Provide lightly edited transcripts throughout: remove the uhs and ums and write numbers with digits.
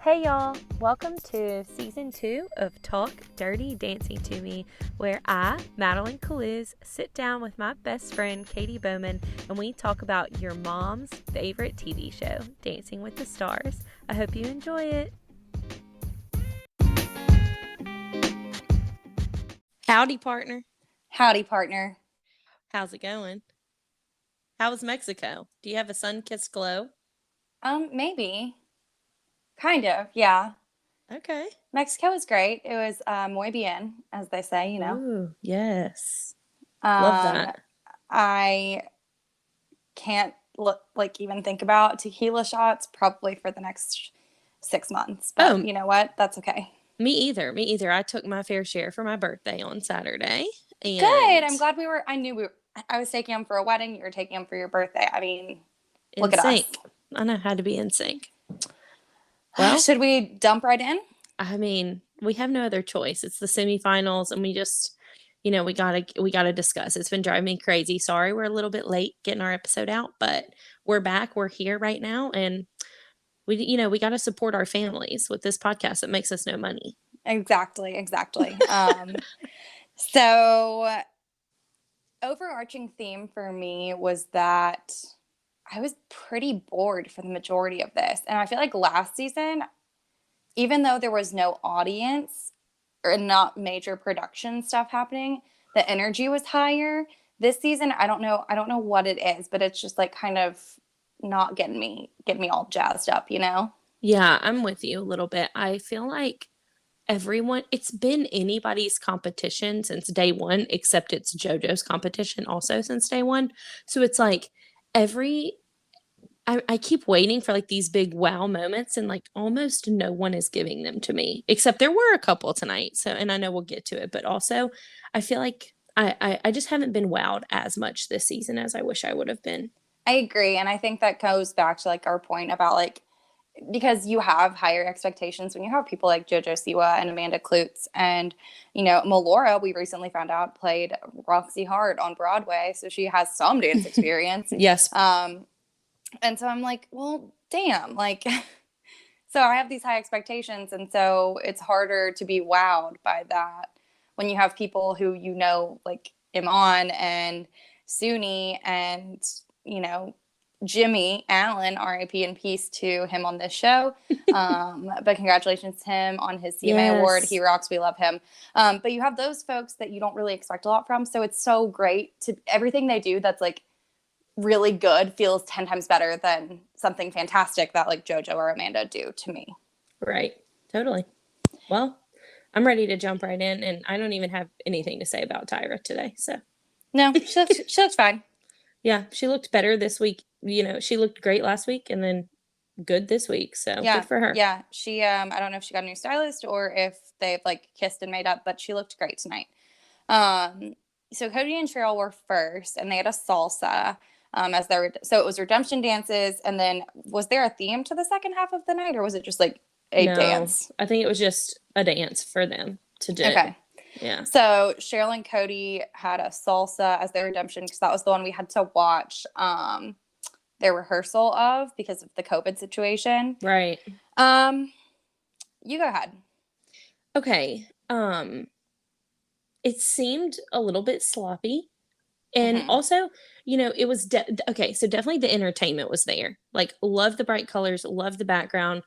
Hey y'all, welcome to season 2 of Talk Dirty Dancing to Me, where I, Madeline sit down with my best friend Katie Bowman and we talk about your mom's favorite TV show, Dancing with the Stars. I hope you enjoy it. Howdy, partner. Howdy, partner. How's it going? How was Mexico? Do you have a sun-kissed glow? Maybe. Kind of, yeah. Okay. Mexico was great. It was muy bien, as they say, you know. Ooh, yes. Love that. I can't even think about tequila shots probably for the next 6 months. But you know what? That's okay. Me either. I took my fair share for my birthday on Saturday. And good. I'm glad I was taking them for a wedding. You were taking them for your birthday. I mean, look at us. I know how to be in sync. Well, should we jump right in? I mean, we have no other choice. It's the semifinals, and we just, we gotta discuss. It's been driving me crazy. Sorry, we're a little bit late getting our episode out, but we're back. We're here right now, and we gotta support our families with this podcast that makes us no money. Exactly. So, overarching theme for me was that I was pretty bored for the majority of this. And I feel like last season, even though there was no audience or not major production stuff happening, the energy was higher. This season, I don't know what it is, but it's just like kind of not getting me all jazzed up, you know? Yeah, I'm with you a little bit. I feel like it's been anybody's competition since day one, except it's JoJo's competition also since day one. So it's like I keep waiting for like these big wow moments, and like almost no one is giving them to me, except there were a couple tonight. So, and I know we'll get to it, but also I feel like I just haven't been wowed as much this season as I wish I would have been. I agree. And I think that goes back to like our point about like, because you have higher expectations when you have people like JoJo Siwa and Amanda Klutz and, Melora, we recently found out, played Roxy Hart on Broadway. So she has some dance experience. Yes. And so I'm like, well, damn, like, so I have these high expectations. And so it's harder to be wowed by that when you have people who, like Iman and Suni and, Jimmy Allen, RIP and peace to him on this show. But congratulations to him on his CMA award. He rocks. We love him. But you have those folks that you don't really expect a lot from. So it's so great to everything they do that's like really good feels 10 times better than something fantastic that like JoJo or Amanda do to me. Right. Totally. Well, I'm ready to jump right in, and I don't even have anything to say about Tyra today. So no, she looks fine. Yeah, she looked better this week. She looked great last week and then good this week. So yeah, good for her. Yeah, she I don't know if she got a new stylist or if they've like kissed and made up, but she looked great tonight. So Cody and Cheryl were first, and they had a salsa as their, so it was redemption dances, and then was there a theme to the second half of the night, or was it just like a dance? I think it was just a dance for them to do. Okay. Yeah. So Cheryl and Cody had a salsa as their redemption because that was the one we had to watch their rehearsal of because of the COVID situation. Right. You go ahead. Okay. It seemed a little bit sloppy. And also, it was okay. So definitely the entertainment was there. Like, love the bright colors, love the background.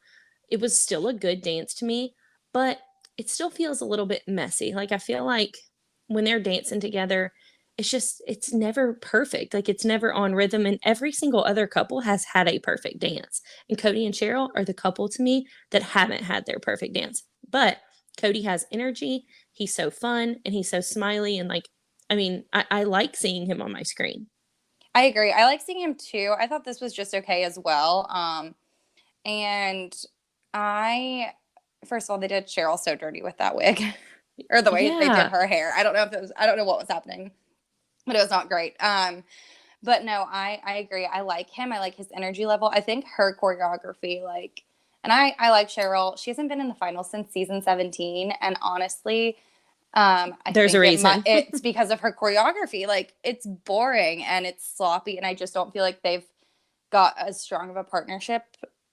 It was still a good dance to me, but it still feels a little bit messy. Like, I feel like when they're dancing together, it's never perfect. Like, it's never on rhythm. And every single other couple has had a perfect dance. And Cody and Cheryl are the couple to me that haven't had their perfect dance. But Cody has energy. He's so fun and he's so smiley. And like, I mean, I like seeing him on my screen. I agree. I like seeing him too. I thought this was just okay as well. And first of all, they did Cheryl so dirty with that wig or the way they did her hair. I don't know what was happening, but it was not great. But no, I agree. I like him. I like his energy level. I think her choreography, and I like Cheryl. She hasn't been in the finals since season 17. And honestly, there's a reason. It's because of her choreography. Like, it's boring and it's sloppy. And I just don't feel like they've got as strong of a partnership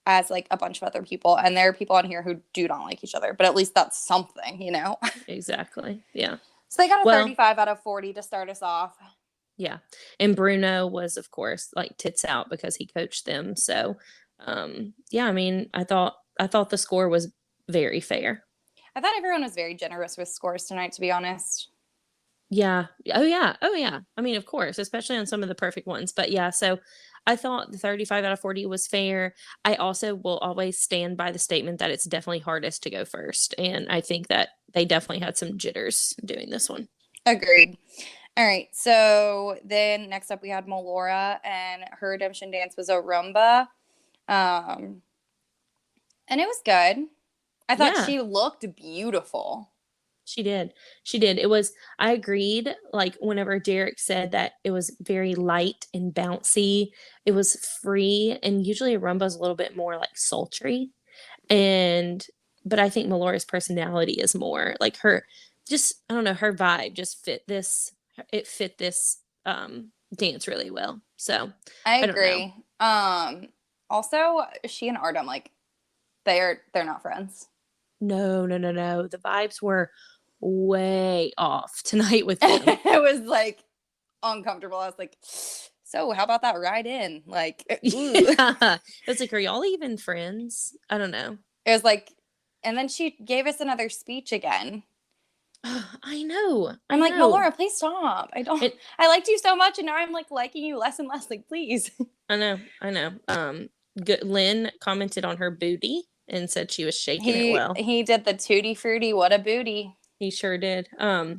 as like a bunch of other people, and there are people on here who do not like each other, but at least that's something, you know. Exactly. Yeah. So they got a Well, 35 out of 40 to start us off. yeah. And Bruno was, of course, like tits out because he coached them. So, yeah, I mean, I thought the score was very fair. I thought everyone was very generous with scores tonight, to be honest. Yeah. Oh, yeah. Oh, yeah. I mean, of course, especially on some of the perfect ones. But yeah, so I thought the 35 out of 40 was fair. I also will always stand by the statement that it's definitely hardest to go first. And I think that they definitely had some jitters doing this one. Agreed. All right. So then next up we had Melora, and her redemption dance was a rumba. Um, and it was good. I thought Yeah. she looked beautiful. She did. She did. I agreed. Like, whenever Derek said that it was very light and bouncy, it was free. And usually a rumba is a little bit more like sultry. But I think Melora's personality is more like just, I don't know, her vibe just it fit this dance really well. So I I don't know. agree. Also, she and Artem, like, they're not friends. No, no, no, no. The vibes were way off tonight with them. It was like uncomfortable. I was like, so how about that ride in? Like, ooh. Yeah. It was like, are y'all even friends? I don't know. It was like, and then she gave us another speech again. I know. I'm I like, know. Melora, please stop. It I liked you so much, and now I'm like liking you less and less. Like, please. I know. I know. Good Lynn commented on her booty and said she was shaking it well. He did the tutti frutti. What a booty. He sure did. Yeah,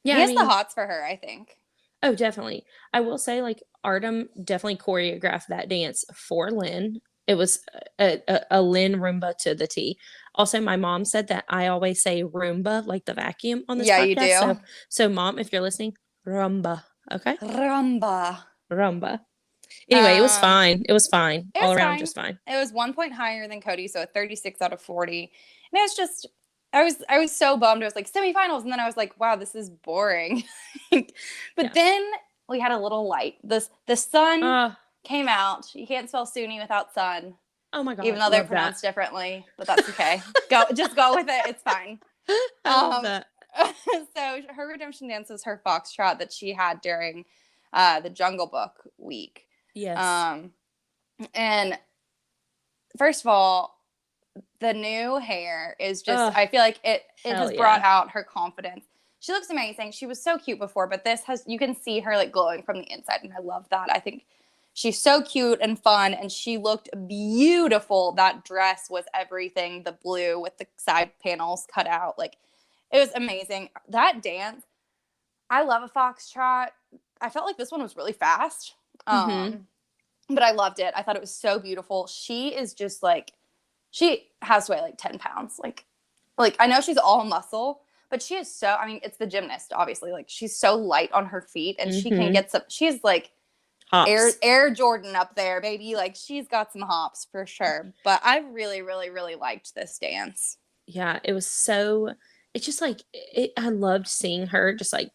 He I has the mean, hots for her, I think. oh, definitely. I will say, like, Artem definitely choreographed that dance for Lynn. It was a Lynn Roomba to the T. Also, my mom said that I always say Roomba, like the vacuum, on this Yeah, you podcast. do. So mom, if you're listening, Rumba, okay, Rumba. Rumba. Anyway, it was Um, fine. It was fine it all was around, fine. just fine. It was 1 point higher than Cody, so a 36 out of 40. And it was just, I was so bummed. I was like semifinals, and then I was like, wow, this is boring. But Yeah. then we had a little light. The sun Uh, came out. You can't spell Sunni without sun, oh my even God, though they're love that. pronounced differently. But that's okay. Just go with it. It's fine. I love Um, that. so her redemption dance was her foxtrot that she had during the Jungle Book week. Yes. Um, and first of all, the new hair is just, I feel like it Hell has brought yeah. out her confidence. She looks amazing. She was so cute before, but this has, you can see her like glowing from the inside, and I love that. I think she's so cute and fun, and she looked beautiful. That dress was everything. The blue with the side panels cut out, like, it was amazing. That dance, I love a foxtrot. I felt like this one was really fast. Mm-hmm. But I loved it. I thought it was so beautiful. She is just like, she has to weigh like 10 pounds. Like I know she's all muscle, but she is so, I mean, it's the gymnast, obviously. Like, she's so light on her feet, and she can Mm-hmm. get some, she's like Hops. Air Jordan up there, baby. Like, she's got some hops for sure. But I really, really, really liked this dance. Yeah, it was so, it's just like I loved seeing her just like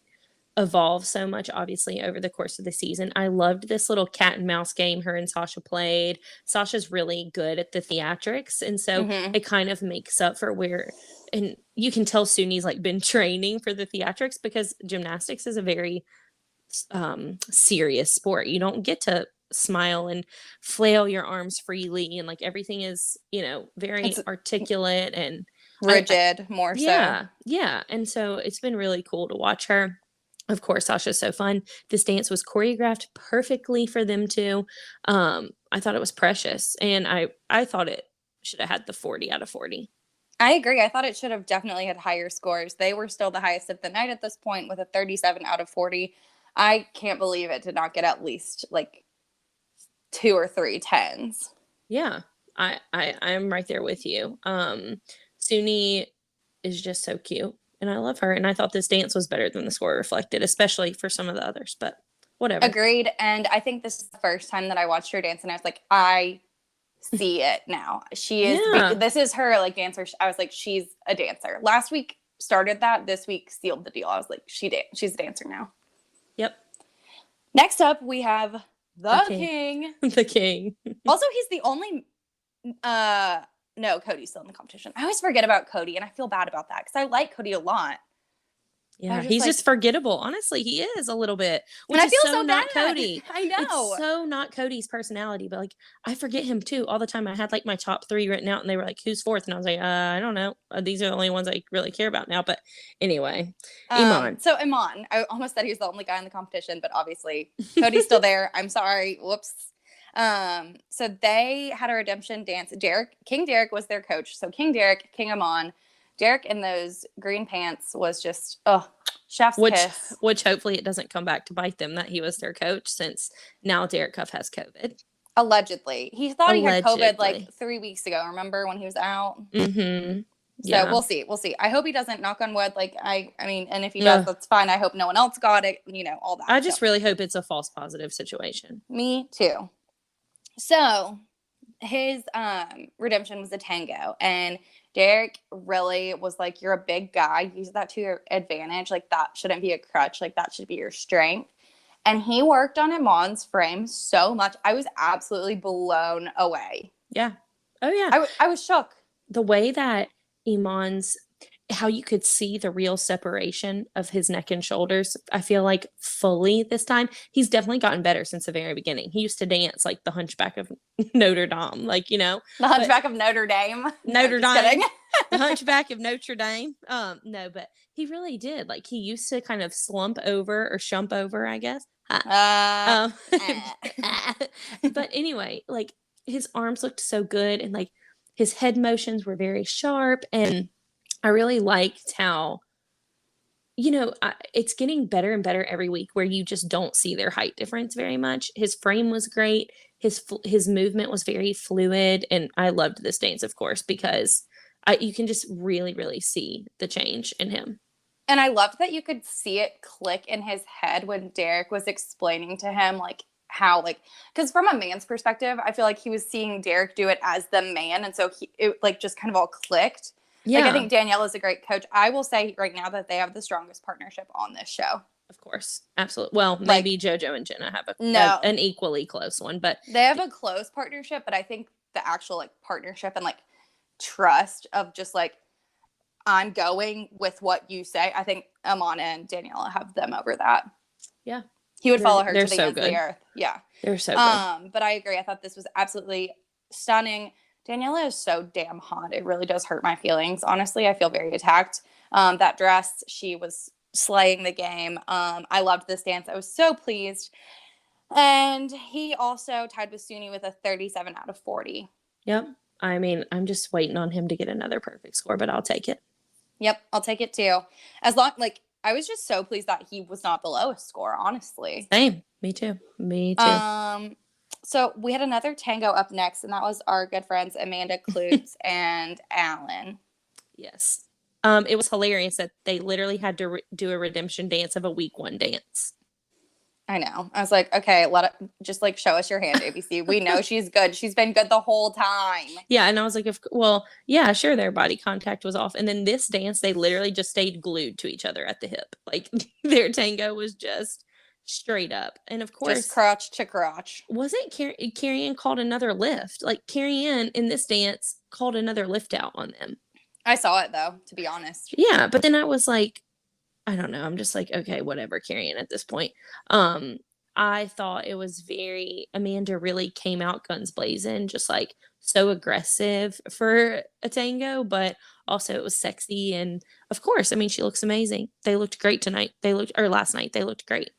evolve so much, obviously, over the course of the season. I loved this little cat and mouse game her and Sasha played. Sasha's really good at the theatrics, and so Mm-hmm. it kind of makes up for where, and you can tell Suni's like been training for the theatrics, because gymnastics is a very serious sport. You don't get to smile and flail your arms freely, and like everything is, very It's articulate, and rigid, more so. yeah, yeah. And so it's been really cool to watch her. Of course, Sasha's so fun. This dance was choreographed perfectly for them too. I thought it was precious, and I thought it should have had the 40 out of 40. I agree. I thought it should have definitely had higher scores. They were still the highest of the night at this point with a 37 out of 40. I can't believe it did not get at least like 2 or 3 tens. Yeah, I'm right there with you. Suni is just so cute, and I love her. And I thought this dance was better than the score reflected, especially for some of the others. But whatever. Agreed. And I think this is the first time that I watched her dance, and I was like, I see it now. She is, Yeah. this is her like dancer. I was like, she's a dancer. Last week started that. This week sealed the deal. I was like, she's a dancer now. Yep. Next up, we have the king. The king. Also, he's the only Uh, no, Cody's still in the competition. I always forget about Cody, and I feel bad about that because I like Cody a lot. But I Yeah, just he's just like, forgettable. Honestly, he is a little bit, and which I is feel so so not bad. Cody. I It's know. so not Cody's personality, but like I forget him too all the time. I had like my top 3 written out and they were like, "Who's fourth?" And I was like, I don't know. These are the only ones I really care about now." But anyway, Iman. So Iman, I almost said he was the only guy in the competition, but obviously Cody's still there. I'm sorry. Whoops. So they had a redemption dance. King Derek was their coach. So King Derek, King Iman, Derek in those green pants was just, oh, chef's which kiss. which hopefully it doesn't come back to bite them that he was their coach since now Derek Cuff has COVID. Allegedly. He thought he had COVID like Allegedly. 3 weeks ago. Remember when he was out? Mm-hmm. So Yeah. we'll see. We'll see. I hope he doesn't, knock on wood. Like I mean, and if he does, Ugh. that's fine. I hope no one else got it, all that. I So just really hope it's a false positive situation. me too. So his redemption was a tango, and Derek really was like, you're a big guy, use that to your advantage. Like that shouldn't be a crutch, like that should be your strength. And he worked on Iman's frame so much. I was absolutely blown away. Yeah. Oh yeah. I was shook. The way that Iman's how you could see the real separation of his neck and shoulders, I feel like fully this time. He's definitely gotten better since the very beginning. He used to dance like the Hunchback of Notre Dame, like, The but Hunchback of Notre Dame. No, Notre just Dame, kidding. the Hunchback of Notre Dame. No, but he really did. Like he used to kind of slump over or shump over, I guess. uh, Um, eh. but anyway, like his arms looked so good and like his head motions were very sharp and I really liked how, it's getting better and better every week where you just don't see their height difference very much. His frame was great. His movement was very fluid, and I loved this dance, of course, because you can just really, really see the change in him. And I loved that you could see it click in his head when Derek was explaining to him, like, how, like, because from a man's perspective, I feel like he was seeing Derek do it as the man. And so it like just kind of all clicked. Like, I Yeah, think Danielle is a great coach. I will say right now that they have the strongest partnership on this show. of course, absolutely. Well, Like, maybe JoJo and Jenna have no, an equally close one, but they have a close partnership, but I think the actual like partnership and like trust of just like, I'm going with what you say. I think Amana and Daniela have them over that. yeah, He would follow her they're to the so ends of the good. earth. Yeah. They're so good. But I agree. I thought this was absolutely stunning. Daniela is so damn hot. It really does hurt my feelings. Honestly, I feel very attacked. That dress, she was slaying the game. I loved this dance. I was so pleased. And he also tied with Suni with a 37 out of 40. Yep. I mean, I'm just waiting on him to get another perfect score, but I'll take it. Yep, I'll take it too. As long like I was just so pleased that he was not the lowest score, honestly. Same. Me too. Me too. So we had another tango up next, and that was our good friends Amanda Klutz and Alan. Yes. It was hilarious that they literally had to do a redemption dance of a week 1 dance. I know. I was like, okay, just like show us your hand, ABC. We know she's good. She's been good the whole time. Yeah, and I was like, well, yeah, sure, their body contact was off, and then this dance, they literally just stayed glued to each other at the hip. Like their tango was just straight up, and of course, just crotch to crotch. Wasn't Carrie Ann called another lift? Like Carrie Ann in this dance called another lift out on them. I saw it though, to be honest. Yeah, but then I was like, I don't know. I'm just like, okay, whatever, Carrie Ann at this point. I thought it was very Amanda really came out guns blazing, just like so aggressive for a tango, but also it was sexy and of course, I mean she looks amazing. They looked great tonight. Last night. They looked great.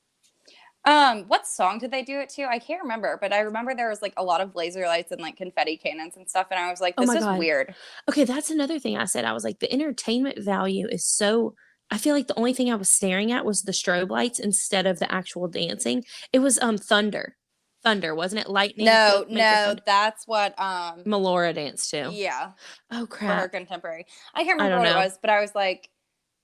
What song did they do it to? I can't remember, but I remember there was like a lot of laser lights and like confetti cannons and stuff, and I was like, Oh this my is God. weird. Okay, that's another thing I said. I was like, the entertainment value is so. I feel like the only thing I was staring at was the strobe lights instead of the actual dancing. It was thunder, wasn't it? Lightning. No, Thunder. that's what Melora danced too. yeah, Oh for her crap! contemporary. I can't I remember don't what it know. was, but I was like,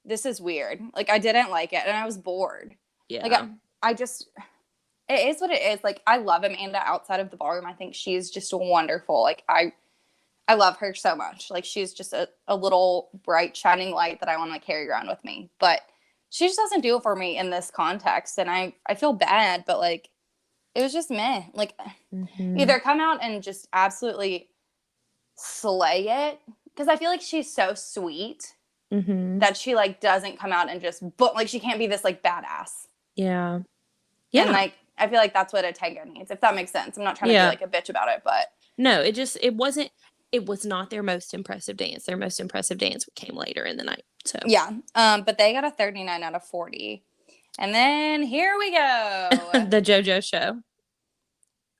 this is weird. Like I didn't like it, and I was bored. Yeah. Like I just, it is what it is. Like I love Amanda outside of the ballroom. I think she's just wonderful. Like I love her so much. Like she's just a little bright shining light that I want to carry around with me. But she just doesn't do it for me in this context, and I feel bad, but like it was just meh. Like Mm-hmm. either come out and just absolutely slay it, because I feel like she's so sweet that she like doesn't come out and just like she can't be this like badass. Yeah. And Yeah. like I feel like that's what a tango needs, if that makes sense. I'm not trying to be Yeah. like a bitch about it, but No, it was not their most impressive dance. Their most impressive dance came later in the night. So yeah. But they got a 39 out of 40. And then here we go. the JoJo show.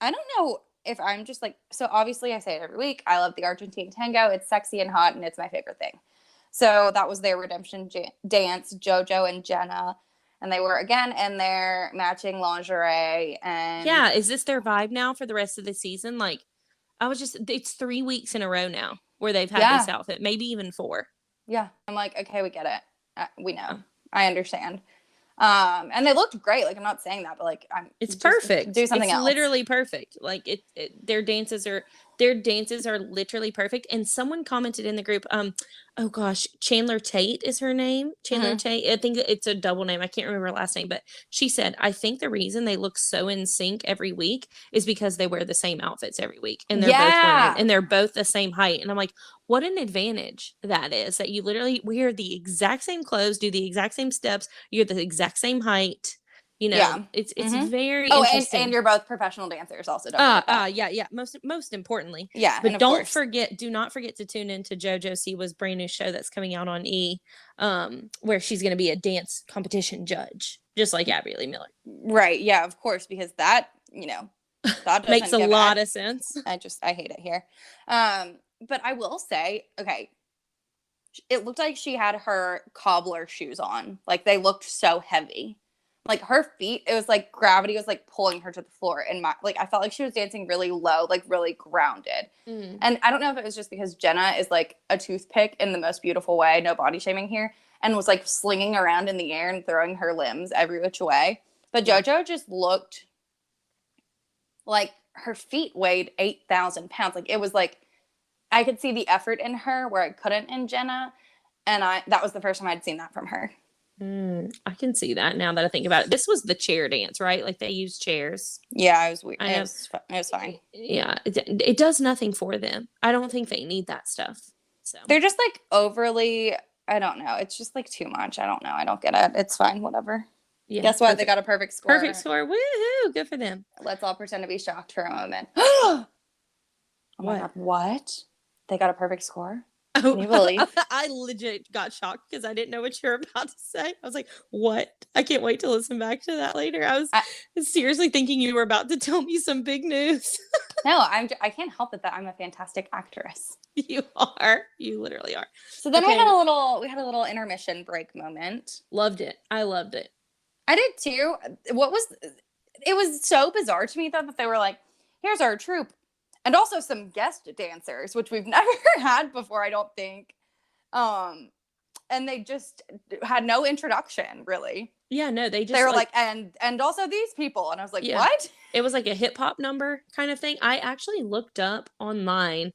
I don't know if I'm just like, so obviously I say it every week. I love the Argentine tango. It's sexy and hot, and it's my favorite thing. So that was their redemption dance, JoJo and Jenna. And they were again in their matching lingerie. And Yeah, is this their vibe now for the rest of the season? Like, it's 3 weeks in a row now where they've had this outfit, maybe even 4. Yeah. I'm like, okay, we get it. We know. Oh. I understand. And they looked great. Like, I'm not saying that, but like, it's perfect. Do something else. Literally perfect. Like their dances are literally perfect. And someone commented in the group, oh gosh, Chandler Tate is her name. Chandler Tate. I think it's a double name. I can't remember her last name, but she said, I think the reason they look so in sync every week is because they wear the same outfits every week. And they're both women and they're both the same height. And I'm like, what an advantage that is, that you literally wear the exact same clothes, do the exact same steps, you're the exact same height. You know, it's very interesting. And you're both professional dancers also. Yeah. Most importantly. Yeah. But do not forget to tune into JoJo Siwa's brand new show that's coming out on E, where she's going to be a dance competition judge, just like Abby Lee Miller. Right. Yeah, of course, because that, that makes a lot of sense. I hate it here. But I will say, okay, it looked like she had her cobbler shoes on. Like, they looked so heavy. Like, her feet, it was like gravity was like pulling her to the floor. And I felt like she was dancing really low, like really grounded. And I don't know if it was just because Jenna is like a toothpick in the most beautiful way, no body shaming here, and was like slinging around in the air and throwing her limbs every which way. But JoJo just looked like her feet weighed 8,000 pounds. Like, it was like, I could see the effort in her where I couldn't in Jenna. And that was the first time I'd seen that from her. I can see that now that I think about it. This was the chair dance, right? Like, they used chairs. Yeah, it was weird. It was fine. Yeah, it does nothing for them. I don't think they need that stuff. So they're just like overly, I don't know. It's just like too much. I don't know. I don't get it. It's fine. Whatever. Yeah. Guess what? They got a perfect score. Perfect score. Woohoo! Good for them. Let's all pretend to be shocked for a moment. Oh my God. What? They got a perfect score? Can you believe? I legit got shocked because I didn't know what you were about to say. I was like, what? I can't wait to listen back to that later. I was seriously thinking you were about to tell me some big news. No, I can't help it that I'm a fantastic actress. You are. You literally are. So then we had a little intermission break moment. Loved it. I loved it. I did too. It was so bizarre to me though that they were like, here's our troupe. And also some guest dancers, which we've never had before, I don't think. And they just had no introduction, really. Yeah, no, they were like and also these people. And I was like, what? It was like a hip hop number kind of thing. I actually looked up online.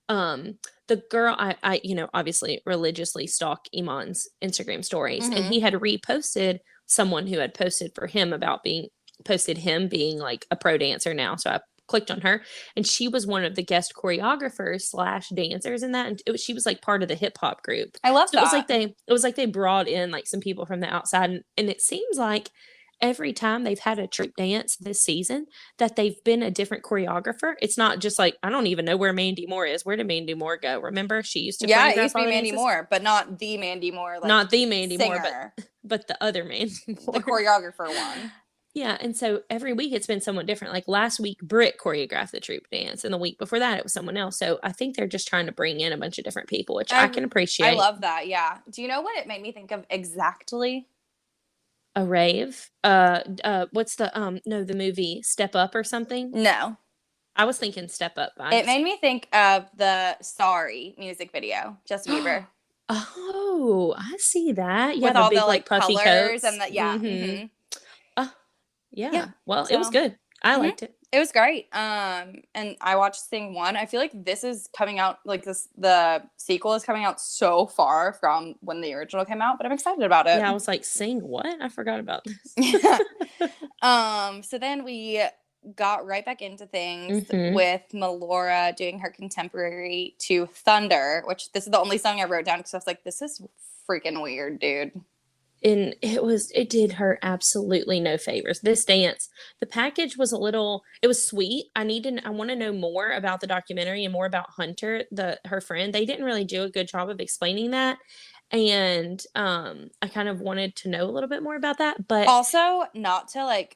The girl, I obviously religiously stalk Iman's Instagram stories, and he had reposted someone who had posted for him posted him being like a pro dancer now. So I clicked on her, and she was one of the guest choreographers / dancers in that, and she was like part of the hip hop group. I love that. It was like they brought in like some people from the outside, and it seems like every time they've had a troupe dance this season that they've been a different choreographer. It's not just like, I don't even know where Mandy Moore is. Where did Mandy Moore go? Remember, she used to it used to be Mandy Moore, but not the Mandy Moore, like not the Mandy singer. Moore, but the other Mandy Moore, the choreographer one. Yeah, and so every week it's been somewhat different. Like last week, Britt choreographed the troupe dance, and the week before that, it was someone else. So I think they're just trying to bring in a bunch of different people, which I can appreciate. I love that. Yeah. Do you know what it made me think of exactly? A rave. What's the the movie Step Up or something? No. I was thinking Step Up vibes. It made me think of the Sorry music video, Justin Bieber. Oh, I see that. Yeah, with all big, the like puffy colors coats. and the Yeah. Well, it was good. I liked it. It was great. And I watched Sing 1. I feel like this is coming out the sequel is coming out so far from when the original came out, but I'm excited about it. Yeah, I was like, Sing what? I forgot about this. Yeah. So then we got right back into things Mm-hmm. with Melora doing her contemporary to Thunder, which this is the only song I wrote down because I was like, this is freaking weird, dude. And it did her absolutely no favors. This dance, the package was a little, it was sweet. I want to know more about the documentary and more about Hunter, her friend. They didn't really do a good job of explaining that. And I kind of wanted to know a little bit more about that. But Also, not to like,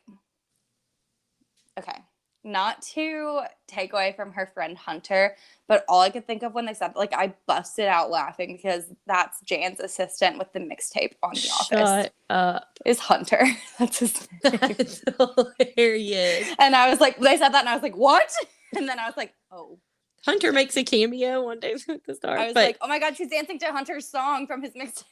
okay, not to take away from her friend Hunter, but all I could think of when they said, like, I busted out laughing because that's Jan's assistant with the mixtape on The Office. shut up. Is Hunter. That's his name. That's hilarious. And I was like, they said that, and I was like, what? And then I was like, oh. Hunter makes a cameo one day with the star. I was But like, oh my God, she's dancing to Hunter's song from his mixtape.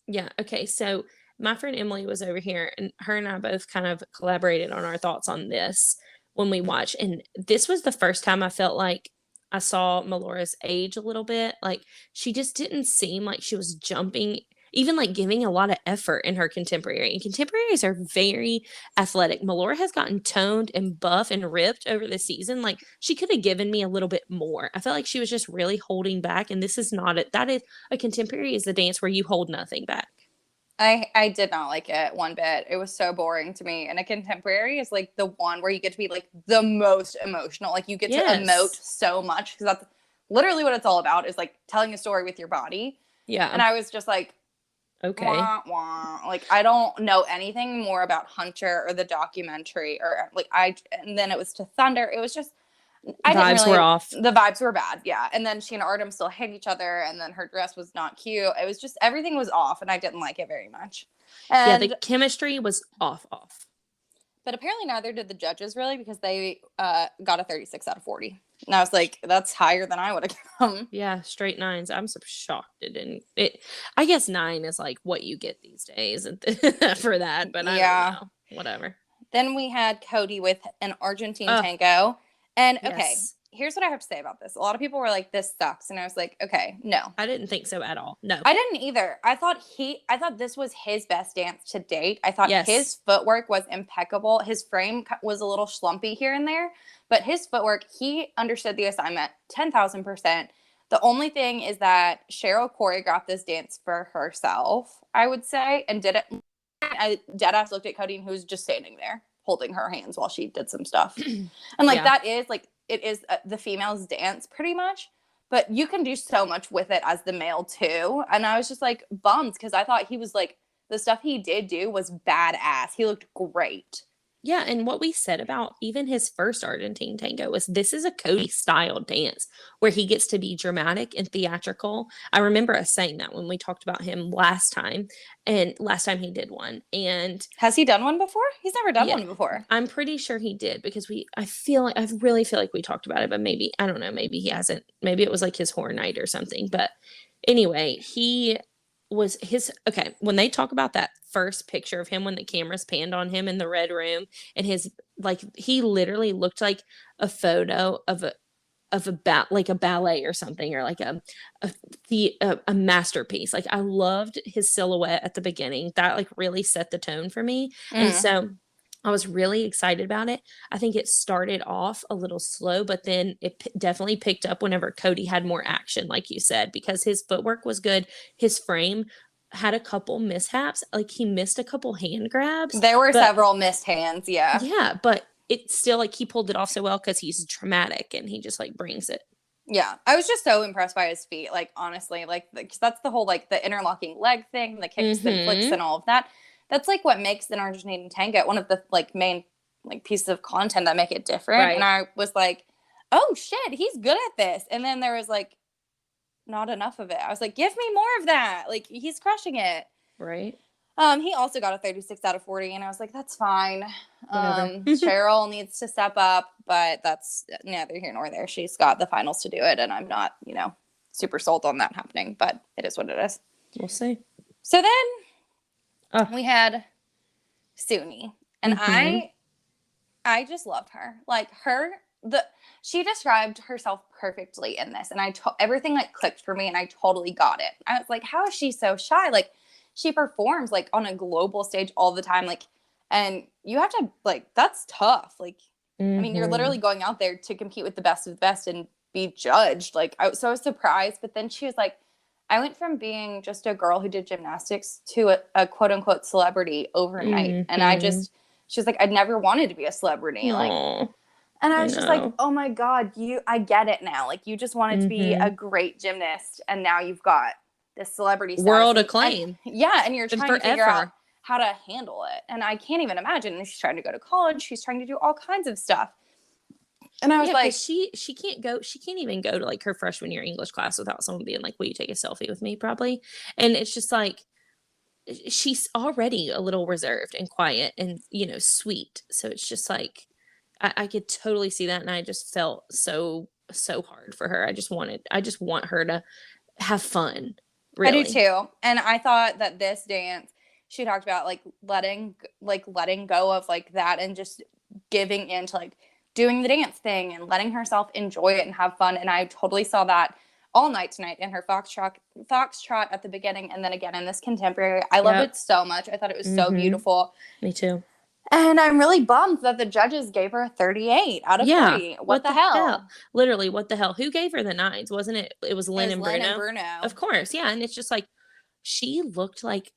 yeah, okay. So my friend Emily was over here, and her and I both kind of collaborated on our thoughts on this when we watched. And this was the first time I felt like I saw Melora's age a little bit. Like she just didn't seem like she was jumping, even like giving a lot of effort in her contemporary. And contemporaries are very athletic. Melora has gotten toned and buff and ripped over the season. Like she could have given me a little bit more. I felt like she was just really holding back. And this is not it. That is a contemporary is a dance where you hold nothing back. I did not like it one bit. It was so boring to me. And a contemporary is like the one where you get to be like the most emotional. Like you get to emote Yes. so much because that's literally what it's all about is like telling a story with your body. And Yeah. I was just like, Okay. wah, wah. Like I don't know anything more about Hunter or the documentary or like and then it was to Thunder. It was just I didn't Vibes were really off. the vibes were bad, yeah. And then she and Artem still hit each other and then her dress was not cute. It was just everything was off and I didn't like it very much. Yeah, the And chemistry was off. but apparently neither did the judges really because they got a 36 out of 40. And I was like, that's higher than I would have come. Yeah, straight nines. I'm so shocked it didn't. I guess nine is like what you get these days and for that, but I don't Yeah. know. Whatever. Then we had Cody with an Argentine Oh, tango. And okay, yes. here's what I have to say about this. A lot of people were like, this sucks. And I was like, okay, no. I didn't think so at all. No. I didn't either. I thought this was his best dance to date. I thought his Yes. footwork was impeccable. His frame was a little schlumpy here and there, but his footwork, he understood the assignment 10,000%. The only thing is that Cheryl choreographed this dance for herself, I would say, and did it. I deadass looked at Cody and who was just standing there holding her hands while she did some stuff. And like Yeah. that is like it is the female's dance pretty much, but you can do so much with it as the male too. And I was just like bummed because I thought he was like the stuff he did do was badass. He looked great. Yeah, and what we said about even his first Argentine tango was this is a Cody style dance where he gets to be dramatic and theatrical. I remember us saying that when we talked about him last time, and last time he did one. And Has he done one before? He's never done yeah, one before. I'm pretty sure he did because I really feel like we talked about it, but maybe, I don't know, maybe he hasn't. Maybe it was like his horror night or something. But anyway, okay, when they talk about that first picture of him when the cameras panned on him in the red room and his like he literally looked like a photo of like a ballet or something or like a masterpiece. Like I loved his silhouette at the beginning. That like really set the tone for me. And so I was really excited about it. I think it started off a little slow, but then it definitely picked up whenever Cody had more action, like you said, because his footwork was good. His frame had a couple mishaps. Like he missed a couple hand grabs. There were several missed hands. Yeah. Yeah, but it's still like he pulled it off so well because he's dramatic and he just like brings it. Yeah, I was just so impressed by his feet. Like honestly, like cause that's the whole like the interlocking leg thing, the kicks and flicks and all of that. That's like what makes an Argentine tango one of the like main like pieces of content that make it different. Right. And I was like, oh shit, he's good at this. And then there was like not enough of it. I was like, give me more of that. Like he's crushing it. Right. He also got a 36 out of 40, and I was like, that's fine. Whatever. Cheryl needs to step up, but that's neither here nor there. She's got the finals to do it, and I'm not, super sold on that happening, but it is what it is. We'll see. So then we had Suni, and I just loved her. Like she described herself perfectly in this, and everything like clicked for me, and I totally got it. I was like, how is she so shy? Like, she performs like on a global stage all the time, like, and you have to like that's tough. Like, I mean, you're Mm-hmm. literally going out there to compete with the best of the best and be judged. Like, I was surprised. But then she was like, I went from being just a girl who did gymnastics to a quote unquote celebrity overnight. And Mm-hmm. she was like, I'd never wanted to be a celebrity. Like, Oh, and I I was just like, know. oh my God, I get it now. Like, you just wanted to be a Mm-hmm. great gymnast. And now you've got this celebrity status. World And acclaim yeah, and you're and trying to figure out forever. how to handle it. And I can't even imagine. And she's trying to go to college. She's trying to do all kinds of stuff. And I was Yeah, because like, she can't even go to like her freshman year English class without someone being like, "Will you take a selfie with me?" Probably, and it's just like she's already a little reserved and quiet and sweet. So it's just like I could totally see that, and I just felt so hard for her. I just want her to have fun, I do really. too. And I thought that this dance, she talked about letting go of like that and just giving into like doing the dance thing and letting herself enjoy it and have fun. And I totally saw that all night tonight in her foxtrot at the beginning and then again in this contemporary. I loved Yep. it so much. I thought it was so Mm-hmm. beautiful. Me too. And I'm really bummed that the judges gave her a 38 out of Yeah. 40. What What the the hell? hell? Literally, what the hell? Who gave her the nines? Wasn't it? It was It Lynn was and Lynn and Bruno. Of Bruno. course, yeah. And it's just like she looked like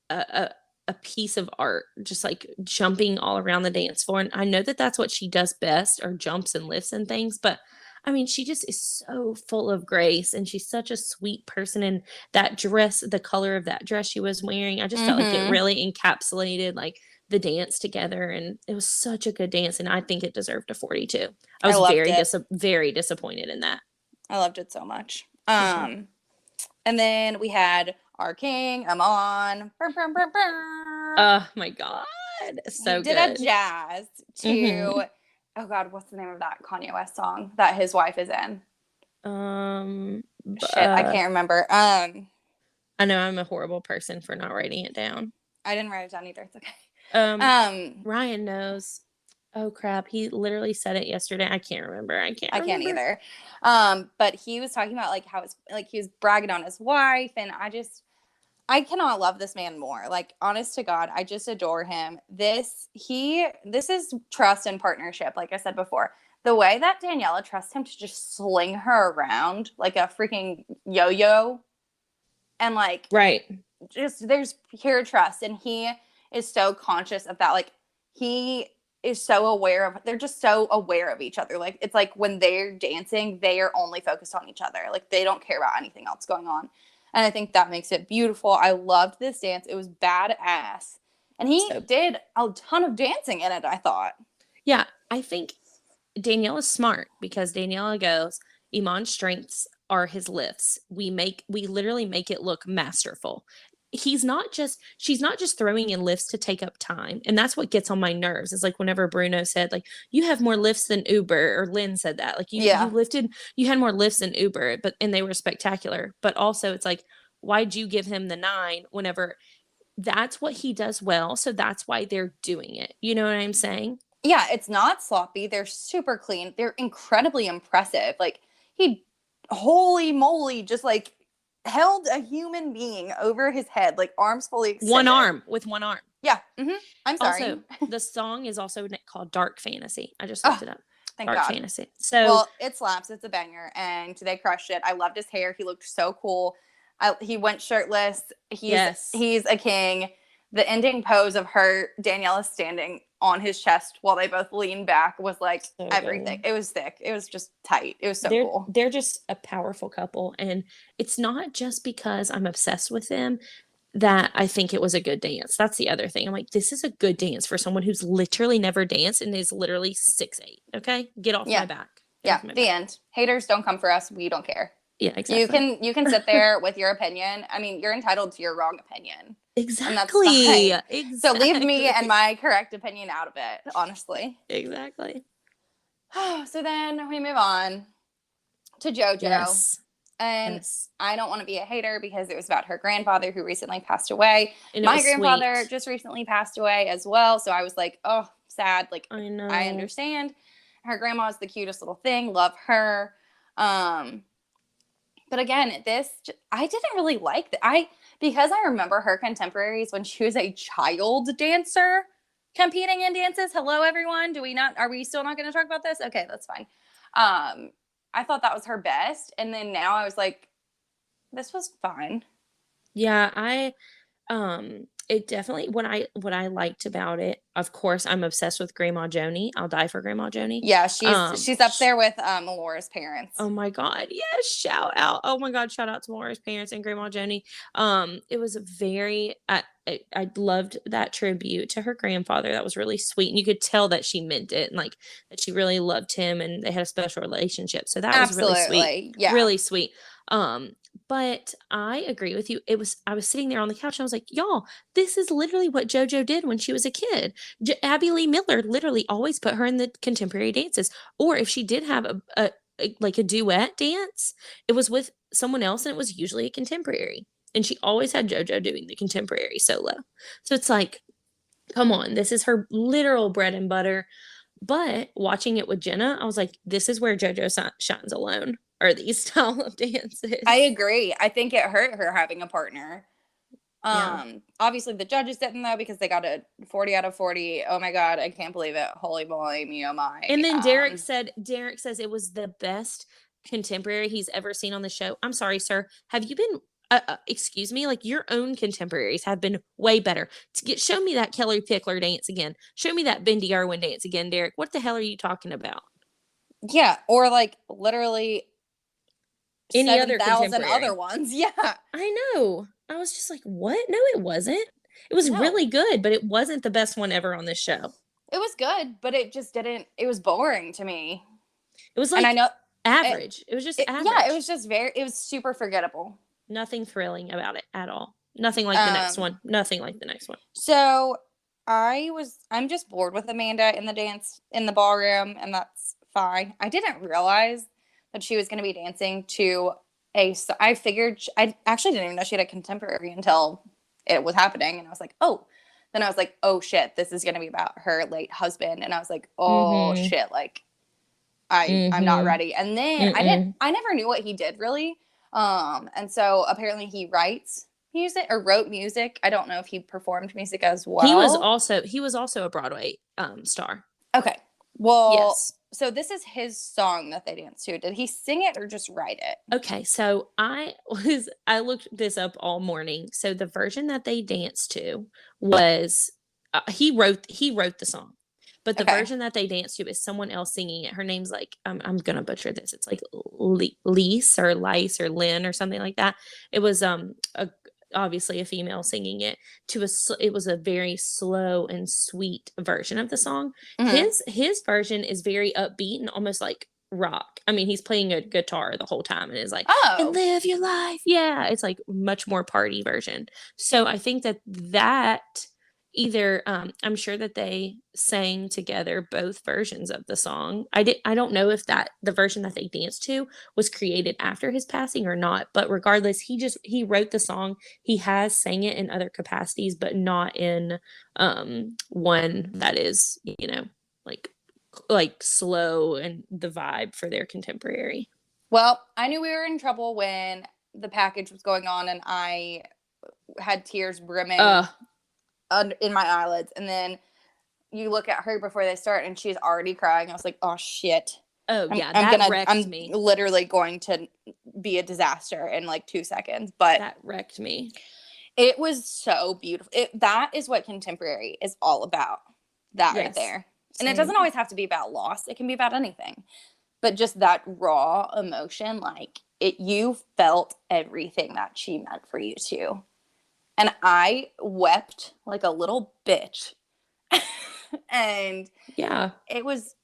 a a piece of art, just like jumping all around the dance floor. And I know that that's what she does best, or jumps and lifts and things. But I mean, she just is so full of grace, and she's such a sweet person. And that dress, the color of that dress she was wearing, I just felt like it Mm-hmm. really encapsulated like the dance together, and it was such a good dance. And I think it deserved a 42. I I was loved it. very disappointed in that. I loved it so much. Hmm. And then we had our king, Amon. Oh my god, He so did a good. jazz Hmm. to, oh God, what's the name of that Kanye West song that his wife is in? Um, Shit, I can't remember. I know I'm a horrible person for not writing it down. I didn't write it down either. It's okay. Um, Um, Ryan knows. Oh crap, he literally said it yesterday. I can't remember. I can't I can't remember. either. But he was talking about like how it's like he was bragging on his wife, and I cannot love this man more. Like, honest to God, I just adore him. This is trust and partnership, like I said before. The way that Daniela trusts him to just sling her around like a freaking yo-yo and like Right. just there's pure trust. And he is so conscious of that. Like he is so aware of they're just so aware of each other. Like it's like when they're dancing, they are only focused on each other. Like they don't care about anything else going on. And I think that makes it beautiful. I loved this dance. It was badass. And he So did a ton of dancing in it, I thought. yeah, I think Danielle is smart because Daniela goes, Iman's strengths are his lifts. We literally make it look masterful. She's not just throwing in lifts to take up time. And that's what gets on my nerves. Is like whenever Bruno said, like, you have more lifts than Uber, or Lynn said that. Like Yeah. you had more lifts than Uber, and they were spectacular. But also it's like, why'd you give him the nine whenever that's what he does well? So that's why they're doing it. You know what I'm saying? Yeah, it's not sloppy. They're super clean. They're incredibly impressive. Like he holy moly just like held a human being over his head, like arms fully One extended. arm with one arm. Yeah. I'm sorry. Also, the song is also called Dark Fantasy. I just looked Oh, it up. thank Dark God. Fantasy. So, Well, it slaps. It's a banger, and they crushed it. I loved his hair. He looked so cool. He went shirtless. yes. He's a king. The ending pose of her Daniela standing on his chest while they both leaned back was like So everything. good. It was thick. It was just tight. It was so cool. They're just a powerful couple, and it's not just because I'm obsessed with them that I think it was a good dance. That's the other thing. I'm like, this is a good dance for someone who's literally never danced and is literally 6'8". Okay? Get off my Yeah. back. Get Yeah. off my The back. end. Haters don't come for us. We don't care. Yeah, exactly. You can sit there with your opinion. I mean, you're entitled to your wrong opinion, and that's Exactly. fine. So leave me and Exactly. my correct opinion out of it, honestly. Exactly. So then we move on to JoJo. Yes. And Yes. I don't want to be a hater because it was about her grandfather who recently passed away. And it My was grandfather sweet. just recently passed away as well. So I was like, oh, sad. Like, I I know. understand. Her grandma is the cutest little thing. Love her. Um, but again, I didn't really like that. Because I remember her contemporaries when she was a child dancer. competing in dances. Hello, everyone. Are we still not going to talk about this? Okay, that's fine. I thought that was her best. And then now I was like, this was fine. Yeah, it definitely what I liked about it, of course, I'm obsessed with Grandma Joni. I'll die for Grandma Joni. Yeah, she's up there with Laura's parents. Oh my God. Yes. Shout out. Oh my God. Shout out to Laura's parents and Grandma Joni. It was I loved that tribute to her grandfather. That was really sweet. And you could tell that she meant it and like that she really loved him and they had a special relationship. So that was really sweet. Absolutely. Yeah. Really sweet. But I agree with you. I was sitting there on the couch and I was like, y'all, this is literally what JoJo did when she was a kid. Abby Lee Miller literally always put her in the contemporary dances. Or if she did have like a duet dance, it was with someone else and it was usually a contemporary. And she always had JoJo doing the contemporary solo. So it's like, come on, this is her literal bread and butter. But watching it with Jenna, I was like, this is where JoJo shines alone, are these style of dances. I agree. I think it hurt her having a partner. Yeah. Obviously the judges didn't though because they got a 40 out of 40. Oh my God, I can't believe it. Holy moly, me, oh my. And then Derek says it was the best contemporary he's ever seen on the show. I'm sorry, sir. Have you been excuse me, like your own contemporaries have been way better. Show me that Kelly Pickler dance again. Show me that Bendy Irwin dance again, Derek. What the hell are you talking about? Yeah, or like literally any other 7,000 other ones. Yeah. I know. I was just like, what? No, it wasn't. It was really good, but it wasn't the best one ever on this show. It was good, but it just didn't, it was boring to me. It was like, and I know average. It was just average. Yeah, it was just it was super forgettable. Nothing thrilling about it at all. Nothing like the next one. Nothing like the next one. So I'm just bored with Amanda in the dance in the ballroom, and that's fine. I didn't realize that she was going to be dancing to I actually didn't even know she had a contemporary until it was happening. And I was like, oh, then I was like, oh shit, this is going to be about her late husband. And I was like, oh shit. Like I'm not ready. And then I never knew what he did really. And so apparently he writes music or wrote music. I don't know if he performed music as well. He was also a Broadway star. Okay. Well, yes. So this is his song that they danced to. Did he sing it or just write it? Okay, so I looked this up all morning. So the version that they danced to was he wrote the song. But the version that they danced to is someone else singing it. Her name's like, I'm going to butcher this. It's like Lise or Lice or Lynn or something like that. It was obviously a female singing it it was a very slow and sweet version of the song. His version is very upbeat and almost like rock. I mean, he's playing a guitar the whole time and is like, and live your life. Yeah, it's like much more party version. So I think that either I'm sure that they sang together both versions of the song. I don't know if the version that they danced to was created after his passing or not, but regardless, he wrote the song. He has sang it in other capacities, but not in one that is, like slow and the vibe for their contemporary. Well, I knew we were in trouble when the package was going on and I had tears brimming in my eyelids, and then you look at her before they start and she's already crying. I was like, oh shit. Oh yeah, that wrecked me. I'm literally going to be a disaster in like 2 seconds, but that wrecked me. It was so beautiful. That is what contemporary is all about. That right there. Same. And it doesn't always have to be about loss. It can be about anything, but just that raw emotion, like you felt everything that she meant for you too. And I wept like a little bitch. And yeah, it was,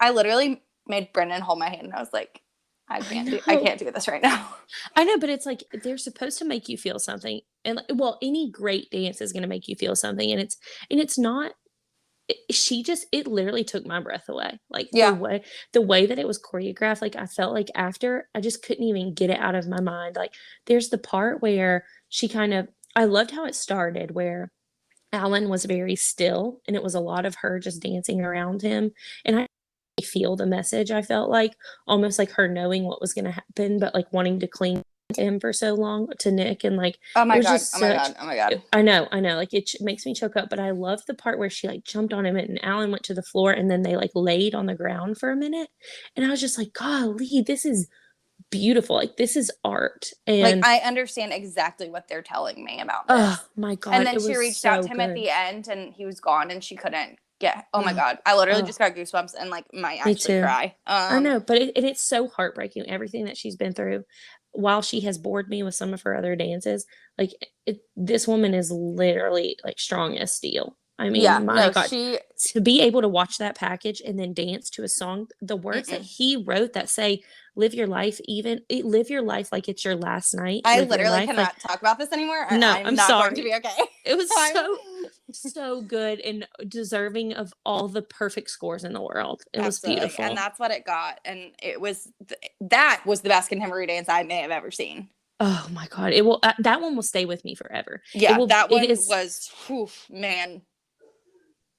I literally made Brendan hold my hand and I was like, I can't do this right now. I know, but it's like, they're supposed to make you feel something. And well, any great dance is going to make you feel something. And it's not, it literally took my breath away. Like the way that it was choreographed, like I felt like after I just couldn't even get it out of my mind. Like there's the part where I loved how it started where Alan was very still and it was a lot of her just dancing around him. And I feel the message. I felt like almost like her knowing what was going to happen, but like wanting to cling him for so long to Nick, and like Oh it my was god. just Oh my such god. Oh my god. I know, like makes me choke up, but I love the part where she like jumped on him and Alan went to the floor and then they like laid on the ground for a minute. And I was just like, golly, this is beautiful. Like this is art. Like And I understand exactly what they're telling me about oh this. my And God, then it she was reached out so to him at good. the end and he was gone and she couldn't get. Oh my Oh, god. I literally oh, just got goosebumps and like might me actually too. cry. I know, but it's so heartbreaking, everything that she's been through. While she has bored me with some of her other dances, like this woman is literally like strong as steel. I Yeah, mean, my no, God, she to be able to watch that package and then dance to a song, the words that mm-mm. he wrote that say, live your life, live your life like it's your last night, I live your literally life like, cannot talk about this anymore and no, I'm I'm not going to sorry. be okay. It was I'm so good and deserving of all the perfect scores in the world. It was absolutely. And beautiful. that's what it got and it was that was the best contemporary dance I may have ever seen. Oh my God. It will that one will stay with me forever. Yeah, that It one is was whew, man.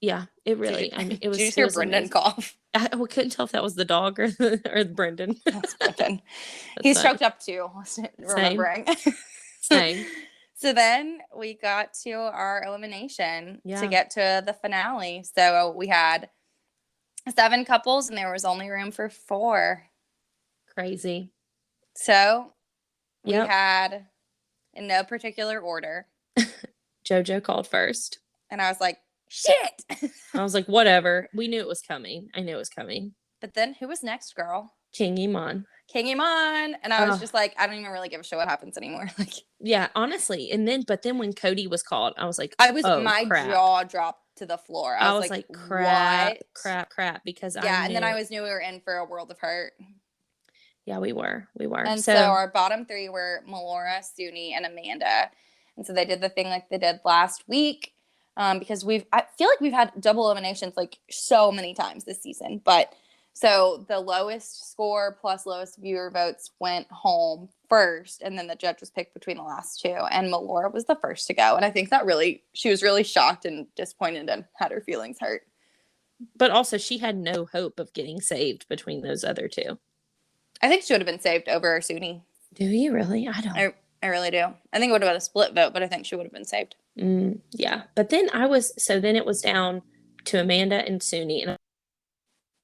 yeah, it Did you really I mean did you just it hear was Brendan amazing. cough? I couldn't tell if that was the dog or or Brendan. That's Brendan. That's He's funny. choked up too, Same. remembering. Same. So then we got to our elimination to Yeah. get to the finale. So we had 7 couples and there was only room for 4. Crazy. So we Yep. had, in no particular order, JoJo called first. and I was like, shit. I was like, whatever. We knew it was coming. I knew it was coming. But then who was next, girl? King Iman. King Iman. And I was Oh, just like, I don't even really give a shit what happens anymore. Like, yeah, honestly. But then when Cody was called, I was like, oh my crap. jaw dropped to the floor. I I was was like, like, crap, what? crap, crap, because I Yeah. And then I knew. knew we were in for a world of hurt. Yeah, we were. We were. And so So our bottom 3 were Melora, Suni, and Amanda. And so they did the thing like they did last week. Because I feel like we've had double eliminations like so many times this season. But so the lowest score plus lowest viewer votes went home first, and then the judge was picked between the last 2. And Melora was the first to go. And I think she was really shocked and disappointed and had her feelings hurt. but also she had no hope of getting saved between those other two. I think she would have been saved over Suni. Do you really? I don't. I really do. I think it would have been a split vote, but I think she would have been saved. Yeah. But then then it was down to Amanda and Suni. And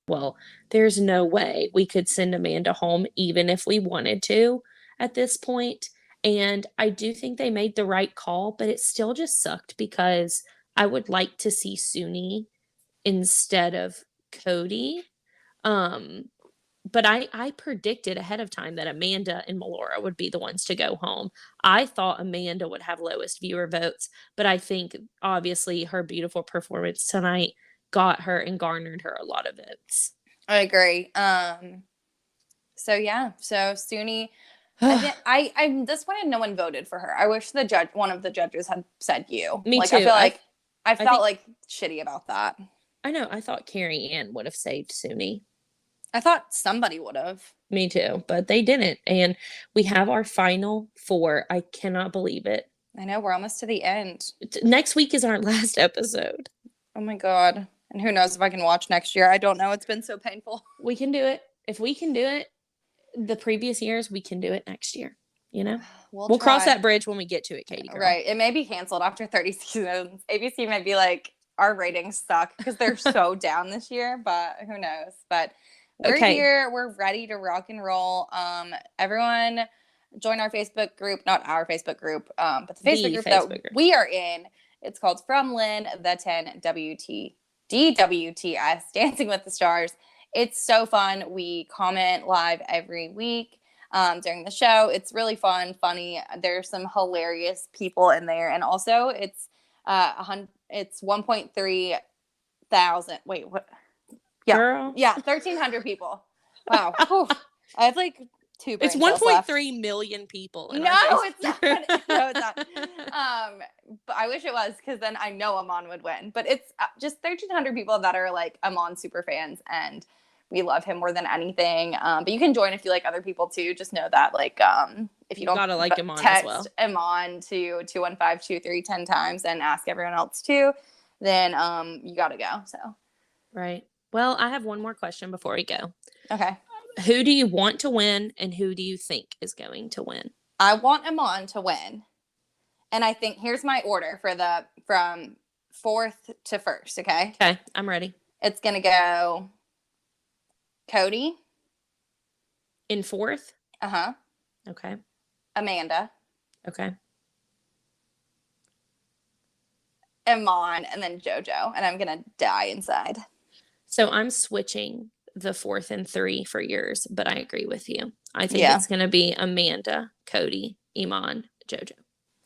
well, there's no way we could send Amanda home even if we wanted to at this point. And I do think they made the right call, but it still just sucked because I would like to see Suni instead of Cody. Um, but I predicted ahead of time that Amanda and Melora would be the ones to go home. I thought Amanda would have lowest viewer votes, but I think obviously her beautiful performance tonight got her and garnered her a lot of votes. I agree. So yeah, so Suni, I'm disappointed no one voted for her. I wish one of the judges had said you. Me like too. I feel like I I felt think like shitty about that. I know. I thought Carrie Ann would have saved Suni. I thought somebody would have. Me too, but they didn't. And we have our final 4. I cannot believe it. I know we're almost to the end. Next week is our last episode. Oh my god. And who knows if I can watch next year. I don't know. It's been so painful. We can do it. If we can do it the previous years, we can do it next year. You know? We'll cross that bridge when we get to it, Katie girl. Right. It may be canceled after 30 seasons. ABC may be like, our ratings suck because they're so down this year, but who knows? But we're here. We're ready to rock and roll. Everyone join our Facebook group, not our Facebook group, but the Facebook group we are in. It's called From Lynn, the 10 DWTS, Dancing with the Stars. It's so fun. We comment live every week during the show. It's really fun, funny. There's some hilarious people in there. And also it's 1.3 thousand. Wait, what? Yeah. Girl. Yeah, 1,300 people. Wow. I have like 2 brain It's 1.3 million people. No, it's not. No, it's not. But I wish it was because then I know Amon would win. But it's just 1,300 people that are like Amon super fans, and we love him more than anything. But you can join if you like other people too. Just know that like if you don't gotta like Amon text as well. Amon to 215-2310 times and ask everyone else too, then you gotta go. So right. Well, I have one more question before we go. Okay. Who do you want to win and who do you think is going to win? I want Amon to win. And I think here's my order for the from fourth to first, okay? Okay, I'm ready. It's gonna go Cody. In fourth? Uh-huh. Okay. Amanda. Okay. Amon, and then JoJo. And I'm gonna die inside. So I'm switching the fourth and three for yours, but I agree with you. I think Yeah. it's going to be Amanda, Cody, Iman, JoJo.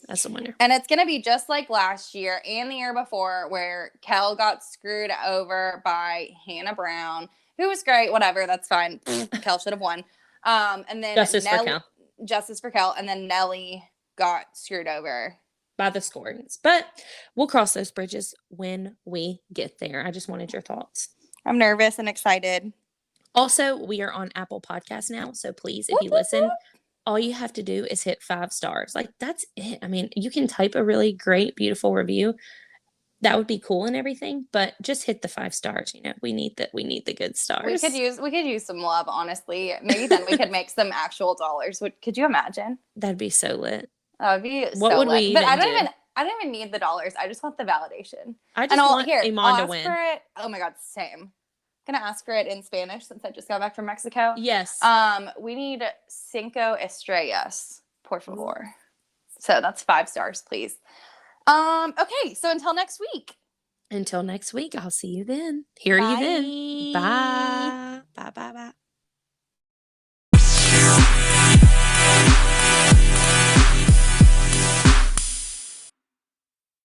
That's the winner. And it's going to be just like last year and the year before, where Kel got screwed over by Hannah Brown, who was great. Whatever, that's fine. Kel should have won. And then Justice for Kel. Justice for Kel. And then Nellie got screwed over by the scorings. But we'll cross those bridges when we get there. I just wanted your thoughts. I'm nervous and excited. Also, we are on Apple Podcasts now. So please, if you listen, all you have to do is hit 5 stars. Like, that's it. I mean, you can type a really great, beautiful review. That would be cool and everything, but just hit the 5 stars. You know, we need the good stars. We could use some love, honestly. Maybe then we could make some actual dollars. Could you imagine? That'd be so lit. That would be what so would lit. we even But do? I don't even need the dollars. I just want the validation. I just want Iman to win. For it. Oh my God, same. I'm gonna ask for it in Spanish since I just got back from Mexico. Yes. We need 5 estrellas, por favor. So that's 5 stars, please. Okay, so until next week. Until next week, I'll see you then. Hear you then. Bye.